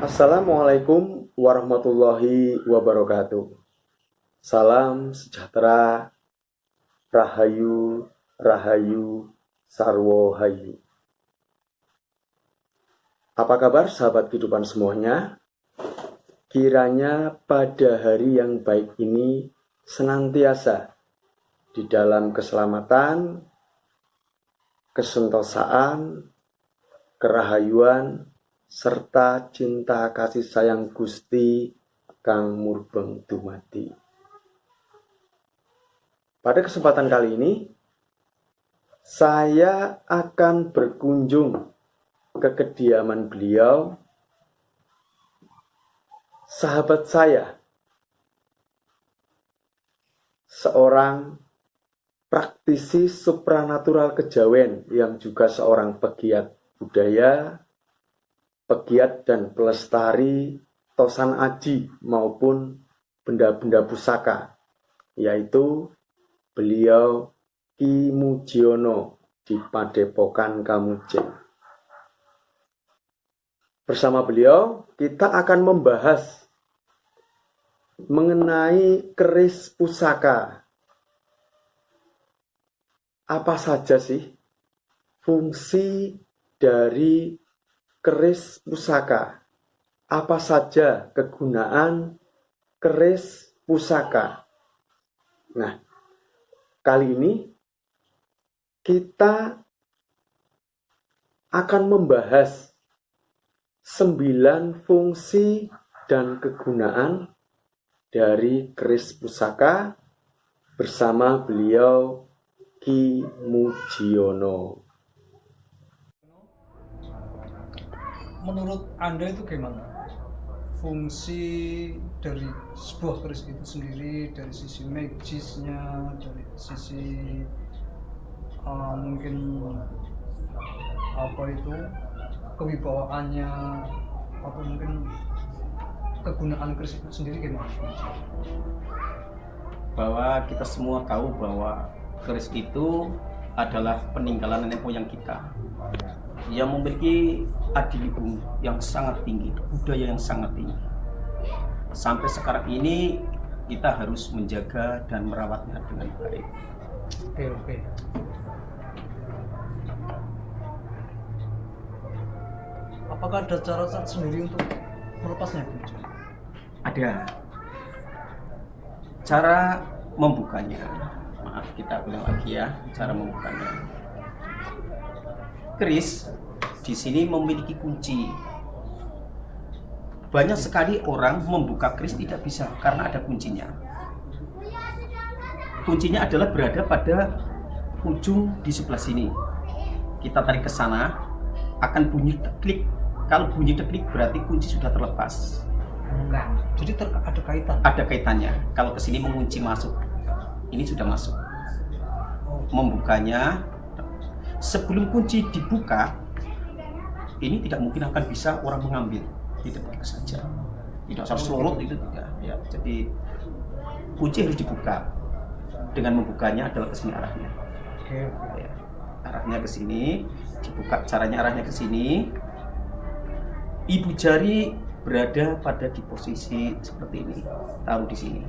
Assalamualaikum warahmatullahi wabarakatuh. Salam sejahtera, rahayu, rahayu, sarwo hayu. Apa kabar sahabat kehidupan semuanya? Kiranya pada hari yang baik ini senantiasa di dalam keselamatan, kesentosaan, kerahayuan, serta cinta kasih sayang Gusti kang murbeng dumadi. Pada kesempatan kali ini, saya akan berkunjung ke kediaman beliau, sahabat saya, seorang praktisi supranatural kejawen yang juga seorang pegiat budaya, pegiat dan pelestari tosan aji maupun benda-benda pusaka, yaitu beliau Ki Mujiono di Padepokan Kamujeng. Bersama beliau kita akan membahas mengenai keris pusaka. Apa saja sih fungsi dari keris pusaka? Apa saja kegunaan keris pusaka? Nah, kali ini kita akan membahas 9 fungsi dan kegunaan dari keris pusaka bersama beliau Ki Mujiono. Menurut Anda itu gimana fungsi dari sebuah keris itu sendiri, dari sisi magisnya, dari sisi mungkin apa itu kewibawaannya, atau mungkin kegunaan keris itu sendiri gimana? Bahwa kita semua tahu bahwa keris itu adalah peninggalan nenek moyang kita yang memiliki adiluhung yang sangat tinggi, budaya yang sangat tinggi. Sampai sekarang ini kita harus menjaga dan merawatnya dengan baik. Oke. Apakah ada cara sendiri untuk melepasnya? Ada cara membukanya. Maaf, kita ulang lagi ya, cara membukanya. Keris di sini memiliki kunci. Banyak sekali orang membuka keris tidak bisa karena ada kuncinya. Kuncinya adalah berada pada ujung di sebelah sini. Kita tarik ke sana, akan bunyi teklik. Kalau bunyi teklik berarti kunci sudah terlepas. Jadi ada kaitan? Ada kaitannya. Kalau ke sini mengunci masuk, ini sudah masuk. Membukanya, sebelum kunci dibuka, ini tidak mungkin akan bisa orang mengambil. Tidak begitu saja. Tidak harus slot itu tidak. Ya, jadi kunci harus dibuka. Dengan membukanya adalah ke sini arahnya. Ya, arahnya ke sini, dibuka. Caranya arahnya ke sini. Ibu jari berada pada di posisi seperti ini. Taruh di sini.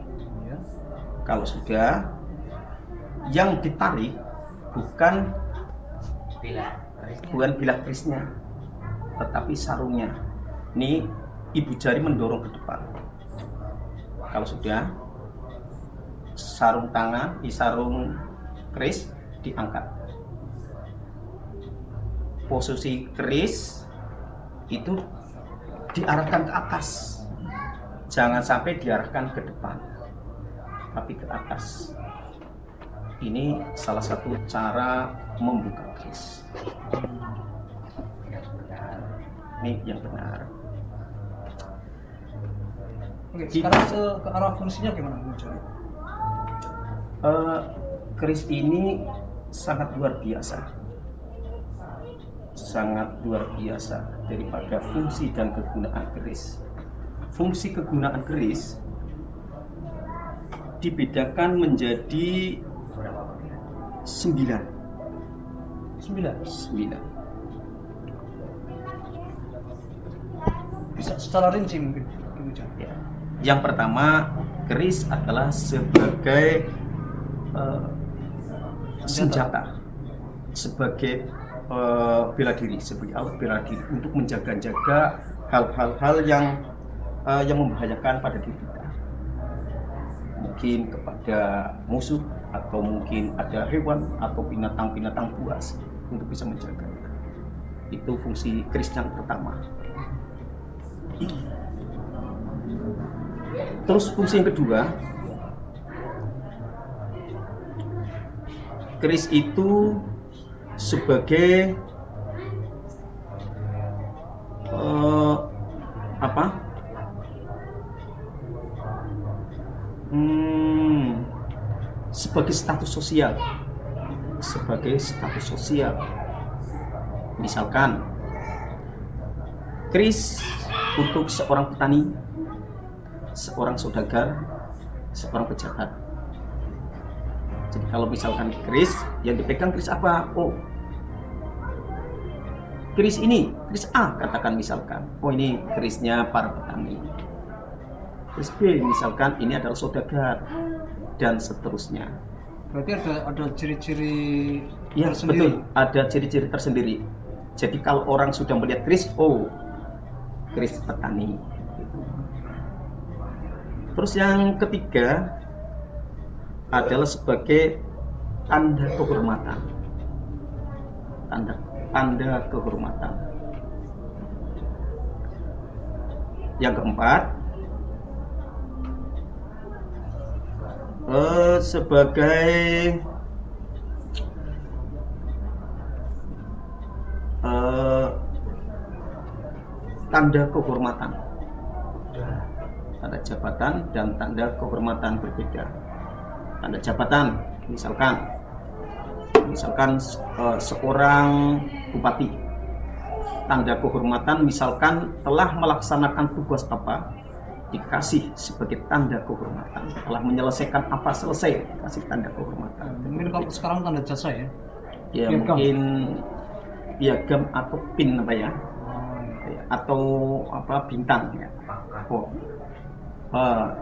Kalau sudah, yang ditarik bukan bilah kerisnya, tetapi sarungnya. Ini ibu jari mendorong ke depan. Kalau sudah, sarung tangan, sarung keris diangkat. Posisi keris itu diarahkan ke atas. Jangan sampai diarahkan ke depan, tapi ke atas. Ini salah satu cara membuka keris. Ini yang benar. Oke, sekarang ke arah fungsinya gimana? Keris ini sangat luar biasa. Sangat luar biasa daripada fungsi dan kegunaan keris. Fungsi kegunaan keris dibedakan menjadi 9. Bisa secara rinci mungkin. Gitu, Ya. Yang pertama, keris adalah sebagai senjata, sebagai bela diri, sebagai alat bela diri untuk menjaga-jaga hal-hal yang membahayakan pada diri kita. Mungkin kepada musuh, atau mungkin ada hewan atau binatang-binatang buas untuk bisa menjaga. Itu fungsi keris yang pertama. Terus fungsi yang kedua, keris itu sebagai sebagai status sosial, misalkan keris untuk seorang petani, seorang saudagar, seorang pejabat. Jadi kalau misalkan keris yang dipegang keris apa? Oh, keris ini, keris A katakan misalkan. Oh, ini kerisnya para petani. Keris B misalkan ini adalah saudagar, dan seterusnya. Berarti ada ciri-ciri Ya, tersendiri. betul, ada ciri-ciri tersendiri. Jadi kalau orang sudah melihat keris, oh, keris petani. Terus yang ketiga adalah sebagai tanda kehormatan. Tanda kehormatan. Yang keempat, sebagai tanda kehormatan. Tanda jabatan dan tanda kehormatan berbeda. Tanda jabatan, misalkan seorang bupati, tanda kehormatan misalkan telah melaksanakan tugas apa, dikasih sebagai tanda kehormatan. Telah menyelesaikan apa, selesai, dikasih tanda kehormatan. Mungkin kalau sekarang tanda jasa ya. Ya, Piagam. mungkin piagam atau pin apa ya, atau apa, bintang ya. Oh,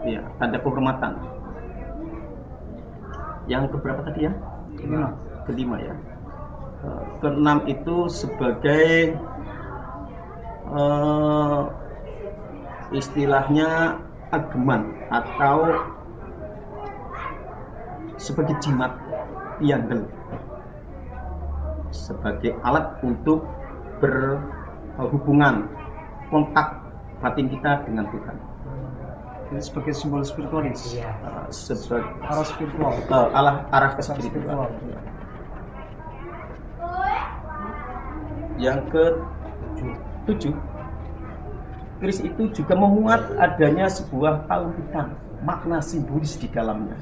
ya, tanda kehormatan. Yang keberapa tadi ya? Kelima ya. Keenam itu sebagai istilahnya ageman atau sebagai jimat pianggel, sebagai alat untuk berhubungan, kontak batin kita dengan Tuhan. Jadi sebagai simbol spiritualis. Arah spiritual. Arah ke spiritual. Yang ke-7, keris itu juga memuat adanya sebuah pautan, makna simbolis di dalamnya.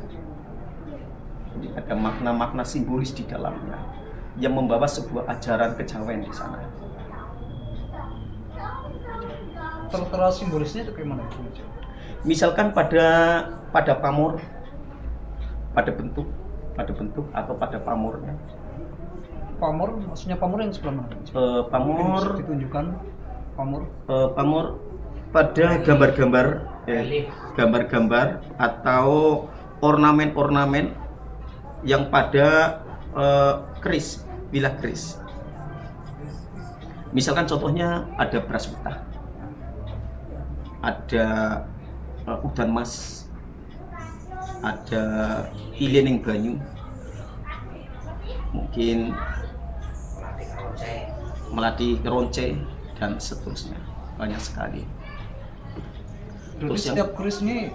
Jadi ada makna-makna simbolis di dalamnya yang membawa sebuah ajaran kejawen di sana. Tertera simbolisnya itu gimana? Misalkan pada pamor, pada bentuk atau pada pamornya. Pamor, maksudnya pamor yang sebelah mana? Pamor Bisa ditunjukkan pamor. Pamor pada gambar-gambar atau ornamen-ornamen yang pada keris, bilah keris. Misalkan contohnya ada beras putih, ada udan mas, ada ilining banyu, mungkin melati ronce, dan seterusnya, banyak sekali. Berarti Terus setiap keris ini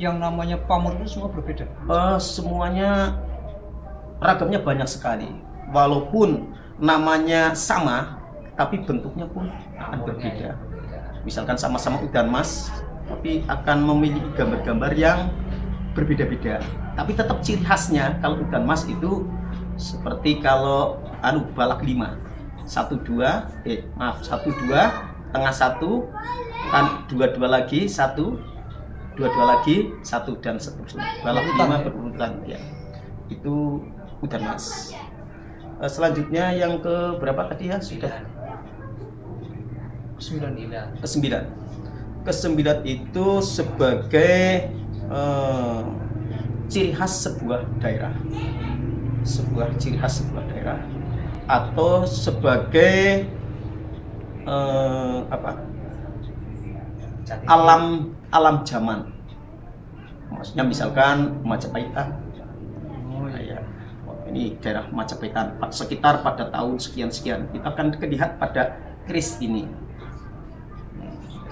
yang namanya pamor itu semua berbeda. Semuanya ragamnya banyak sekali, walaupun namanya sama, tapi bentuknya pun akan berbeda. Misalkan sama-sama udan mas, tapi akan memiliki gambar-gambar yang berbeda-beda. Tapi tetap ciri khasnya kalau udan mas itu seperti kalau balak 5, 1 2, tengah 1, 2 lagi 1, 2 lagi 1, dan seterusnya. Balak 5 berurutan ya. Itu udan mas. Selanjutnya yang ke berapa tadi ya? Sudah Kesembilan. Kesembilan itu sebagai ciri khas sebuah daerah. Ciri khas sebuah daerah atau sebagai alam zaman. Maksudnya misalkan Majapahitan. Nah, ya. Ini daerah Majapahitan sekitar pada tahun sekian-sekian. Kita akan lihat pada keris ini.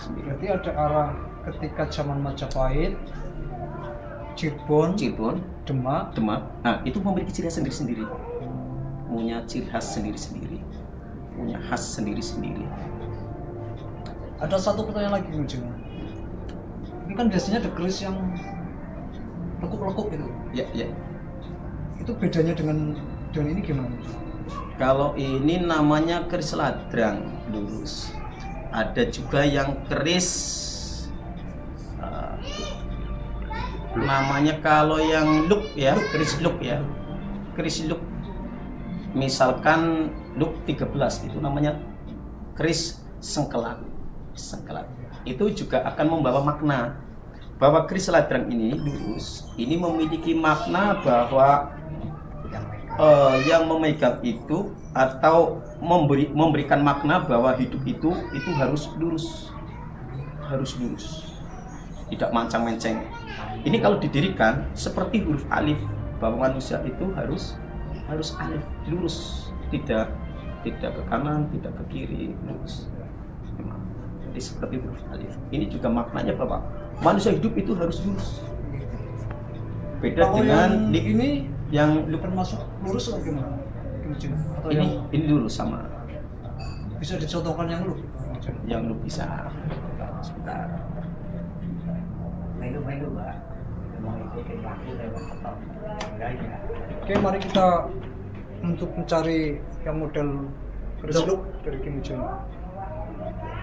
Berarti ada arah ketika zaman Majapahit, Cirebon, Demak. Nah, itu memiliki ciri khas sendiri-sendiri. Punya ciri khas sendiri-sendiri. Punya khas sendiri-sendiri. Ada satu pertanyaan lagi Mujung. Ini kan biasanya ada keris yang lekuk-lekuk gitu. Ya. Itu bedanya dengan ini gimana? Kalau ini namanya keris ladrang lurus. Ada juga yang keris namanya kalau yang look ya, keris look ya. Keris look. Misalkan look 13 itu namanya keris sengkelat. Itu juga akan membawa makna bahwa keris ladrang ini lurus. Ini memiliki makna bahwa yang memegang itu atau memberikan makna bahwa hidup itu harus lurus, tidak mancang-menceng. Ini kalau didirikan seperti huruf alif, bahwa manusia itu harus alif, lurus, tidak ke kanan, tidak ke kiri, lurus. Jadi seperti huruf alif. Ini juga maknanya bahwa manusia hidup itu harus lurus. Beda kalau dengan ini yang termasuk lurus atau gimana? Atau ini lurus sama. Bisa dicontohkan yang lu? Yang lu bisa. Sebentar. Oke, mari kita untuk mencari yang model keris look dari Kim Jong.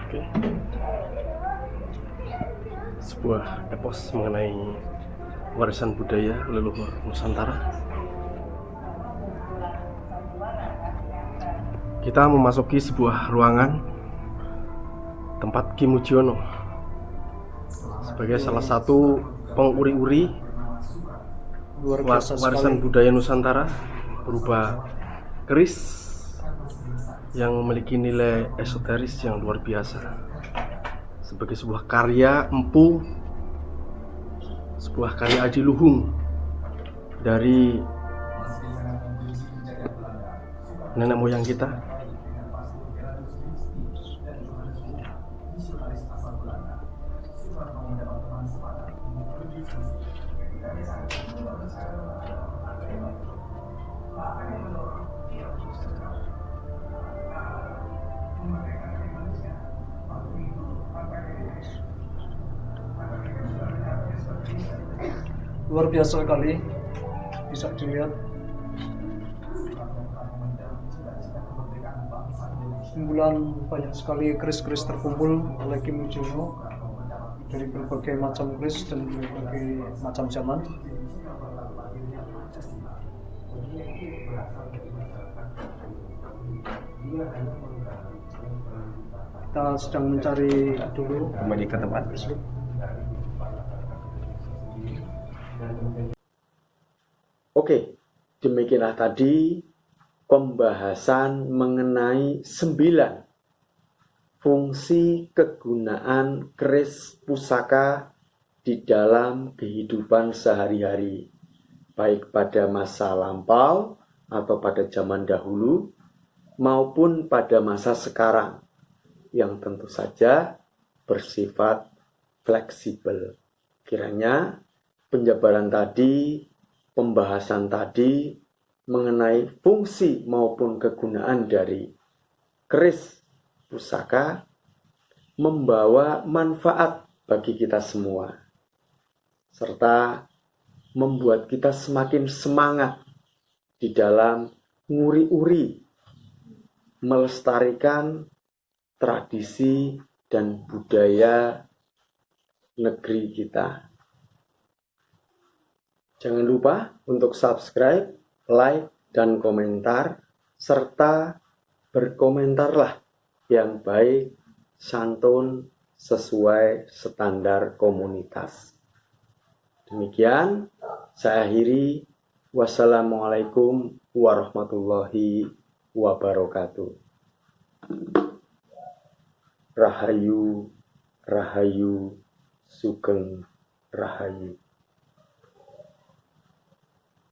Oke. Sebuah epos mengenai warisan budaya leluhur Nusantara. Kita memasuki sebuah ruangan tempat Ki Mujiono sebagai salah satu penguri-uri warisan budaya Nusantara berupa keris yang memiliki nilai esoteris yang luar biasa, sebagai sebuah karya empu, sebuah karya adiluhung dari nenek moyang kita. Luar biasa sekali, bisa dilihat kumpulan banyak sekali keris-keris terkumpul oleh Ki Mujiono dari berbagai macam keris dan berbagai macam zaman. Kita sedang mencari dulu Kembali ke tempat. Oke, demikianlah tadi pembahasan mengenai 9 fungsi kegunaan keris pusaka di dalam kehidupan sehari-hari, baik pada masa lampau atau pada zaman dahulu maupun pada masa sekarang, yang tentu saja bersifat fleksibel. Kiranya penjabaran tadi, pembahasan tadi mengenai fungsi maupun kegunaan dari keris pusaka membawa manfaat bagi kita semua, serta membuat kita semakin semangat di dalam nguri-uri melestarikan tradisi dan budaya negeri kita. Jangan lupa untuk subscribe, like, dan komentar, serta berkomentarlah yang baik santun sesuai standar komunitas. Demikian saya akhiri. Wassalamualaikum warahmatullahi wabarakatuh. Rahayu, Rahayu, Sugeng Rahayu.